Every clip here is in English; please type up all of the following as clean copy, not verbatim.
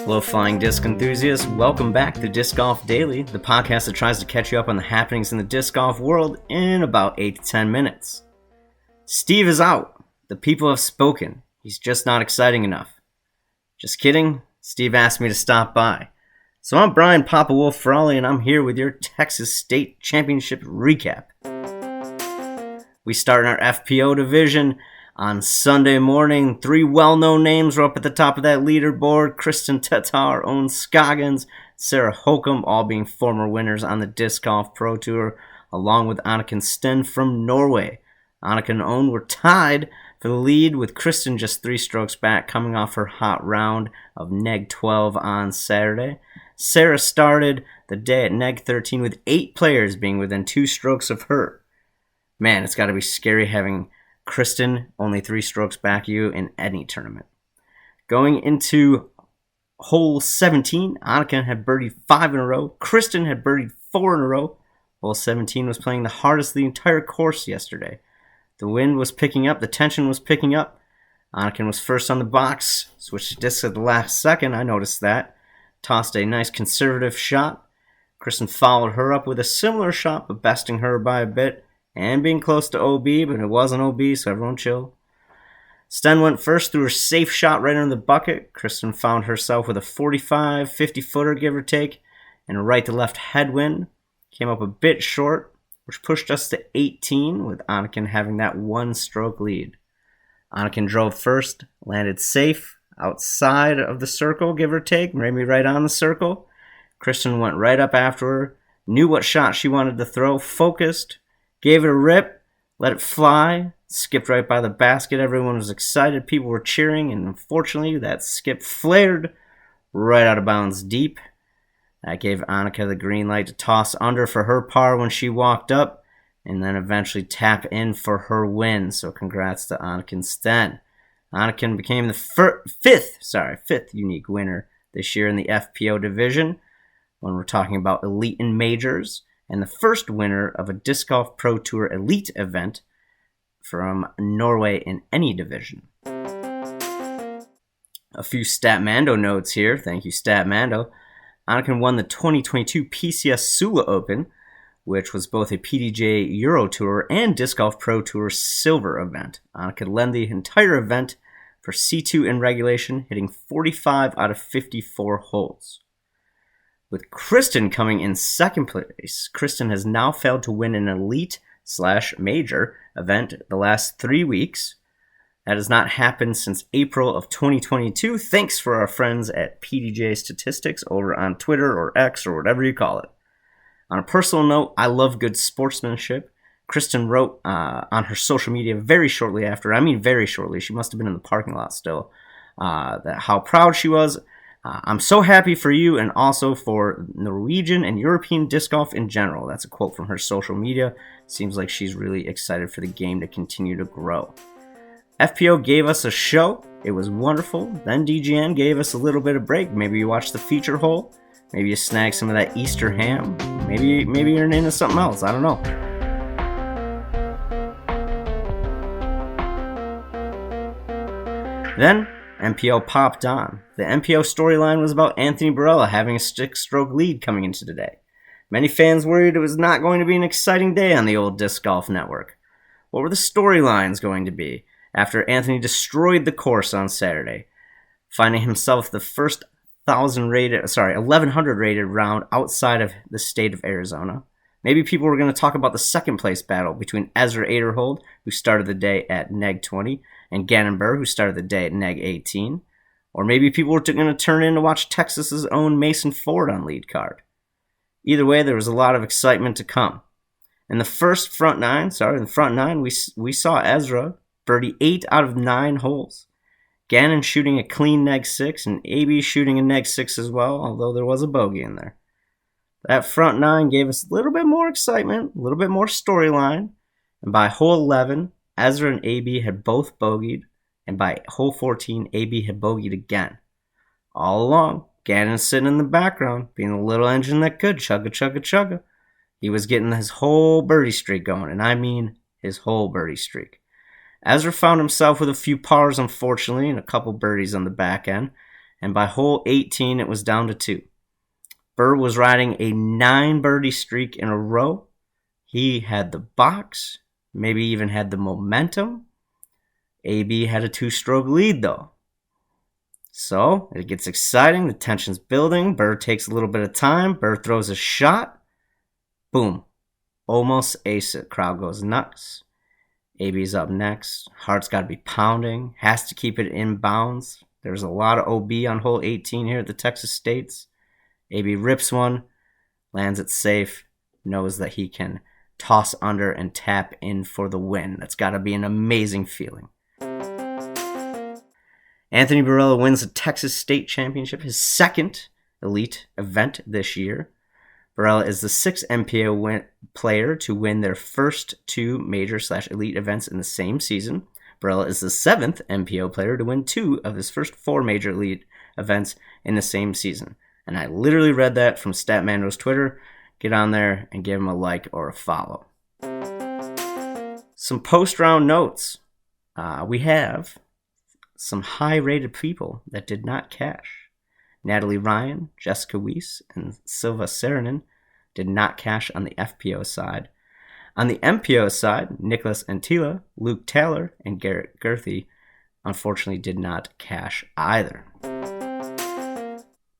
Hello, flying disc enthusiasts. Welcome back to Disc Golf Daily, the podcast that tries to catch you up on the happenings in the disc golf world in about 8 to 10 minutes. Steve is out. The people have spoken. He's just not exciting enough. Just kidding. Steve asked me to stop by. So I'm Brian Papa Wolf Frawley, and I'm here with your Texas State Championship recap. We start in our FPO division. On Sunday morning, 3 well-known names were up at the top of that leaderboard. Kristen Tatar, Owen Scoggins, Sarah Hokum, all being former winners on the Disc Golf Pro Tour, along with Anniken Sten from Norway. Anniken and Owen were tied for the lead, with Kristen just 3 strokes back, coming off her hot round of neg 12 on Saturday. Sarah started the day at neg 13 with 8 players being within 2 strokes of her. Man, it's got to be scary having Kristen only 3 strokes back you in any tournament. Going into hole 17, Anniken had birdied 5 in a row. Kristen had birdied 4 in a row. Hole 17 was playing the hardest of the entire course yesterday. The wind was picking up. The tension was picking up. Anniken was first on the box. Switched discs at the last second. I noticed that. Tossed a nice conservative shot. Kristen followed her up with a similar shot, but besting her by a bit and being close to OB, but it wasn't OB, so everyone chill. Sten went first, threw her safe shot right under the bucket. Kristen found herself with a 45, 50-footer, give or take, and a right-to-left headwind. Came up a bit short, which pushed us to 18, with Anniken having that 1-stroke lead. Anniken drove first, landed safe, outside of the circle, give or take, maybe right on the circle. Kristen went right up after her, knew what shot she wanted to throw, focused, gave it a rip, let it fly, skipped right by the basket. Everyone was excited, people were cheering, and unfortunately that skip flared right out of bounds deep. That gave Annika the green light to toss under for her par when she walked up, and then eventually tap in for her win. So congrats to Anniken Sten. Anniken became the fifth unique winner this year in the FPO division when we're talking about elite and majors, and the first winner of a Disc Golf Pro Tour Elite event from Norway in any division. A few Statmando notes here. Thank you, Statmando. Anniken won the 2022 PCS Sula Open, which was both a PDJ Euro Tour and Disc Golf Pro Tour Silver event. Anniken led the entire event for C2 in regulation, hitting 45 out of 54 holes. With Kristen coming in second place, Kristen has now failed to win an elite/major event the last 3 weeks. That has not happened since April of 2022. Thanks for our friends at PDJ Statistics over on Twitter or X or whatever you call it. On a personal note, I love good sportsmanship. Kristen wrote on her social media very shortly after, very shortly, she must have been in the parking lot still, that how proud she was. I'm so happy for you and also for Norwegian and European disc golf in general. That's a quote from her social media. Seems like she's really excited for the game to continue to grow. FPO gave us a show. It was wonderful. Then DGN gave us a little bit of break. Maybe you watched the feature hole. Maybe you snagged some of that Easter ham. Maybe you're into something else. I don't know. Then MPO popped on. The MPO storyline was about Anthony Barella having a 6-stroke lead coming into today. Many fans worried it was not going to be an exciting day on the old Disc Golf Network. What were the storylines going to be after Anthony destroyed the course on Saturday, finding himself the first 1100 rated round outside of the state of Arizona? Maybe people were going to talk about the second place battle between Ezra Aderhold, who started the day at neg 20, and Gannon Burr, who started the day at neg 18. Or maybe people were going to turn in to watch Texas's own Mason Ford on lead card. Either way, there was a lot of excitement to come. In the front nine, we saw Ezra birdie 8 out of 9 holes. Gannon shooting a clean neg 6, and AB shooting a neg 6 as well, although there was a bogey in there. That front 9 gave us a little bit more excitement, a little bit more storyline, and by hole 11, Ezra and AB had both bogeyed, and by hole 14, AB had bogeyed again. All along, Gannon sitting in the background, being the little engine that could, chugga, chugga, chugga. He was getting his whole birdie streak going, and I mean his whole birdie streak. Ezra found himself with a few pars, unfortunately, and a couple birdies on the back end. and by hole 18 it was down to 2. Burr was riding a 9 birdie streak in a row. He had the box, maybe even had the momentum. AB had a 2-stroke lead though. So it gets exciting, the tension's building. Burr takes a little bit of time. Burr throws a shot. Boom. Almost ace it. Crowd goes nuts. AB's up next. Heart's got to be pounding. Has to keep it in bounds. There's a lot of OB on hole 18 here at the Texas States. AB rips one, lands it safe, knows that he can toss under and tap in for the win. That's got to be an amazing feeling. Anthony Barela wins the Texas State Championship, his second elite event this year. Barela is the 6th MPO player to win their first 2 major/elite events in the same season. Barela is the 7th MPO player to win 2 of his first 4 major elite events in the same season. And I literally read that from Statmando's Twitter. Get on there and give him a like or a follow. Some post-round notes. We have some high-rated people that did not cash. Natalie Ryan, Jessica Weiss, and Silva Saranen did not cash on the FPO side. On the MPO side, Nicholas Antila, Luke Taylor, and Garrett Gerthy unfortunately did not cash either.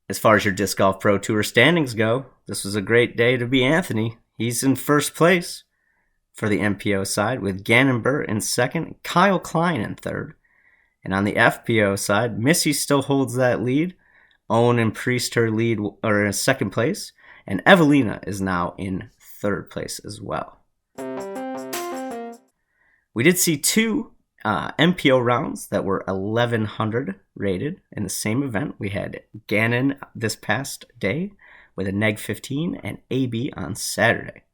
As far as your Disc Golf Pro Tour standings go, this was a great day to be Anthony. He's in first place for the MPO side with Gannon Burr in second, Kyle Klein in third. And on the FPO side, Missy still holds that lead. Owen and Priest her lead are in second place, and Evelina is now in third place as well. We did see 2 MPO rounds that were 1100 rated in the same event. We had Gannon this past day with a neg 15 and AB on Saturday.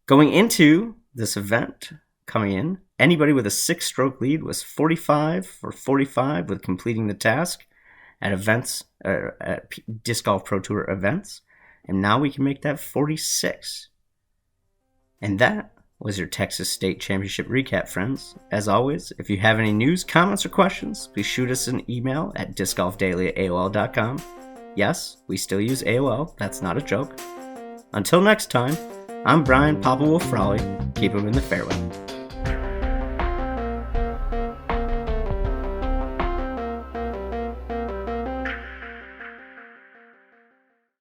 Going into this event, coming in, anybody with a 6-stroke lead was 45 for 45 with completing the task at events, at Disc Golf Pro Tour events. And now we can make that 46. And that was your Texas State Championship recap, friends. As always, if you have any news, comments, or questions, please shoot us an email at discgolfdaily@aol.com. Yes, we still use AOL. That's not a joke. Until next time, I'm Brian Papa Wolf Frawley. Keep 'em in the fairway.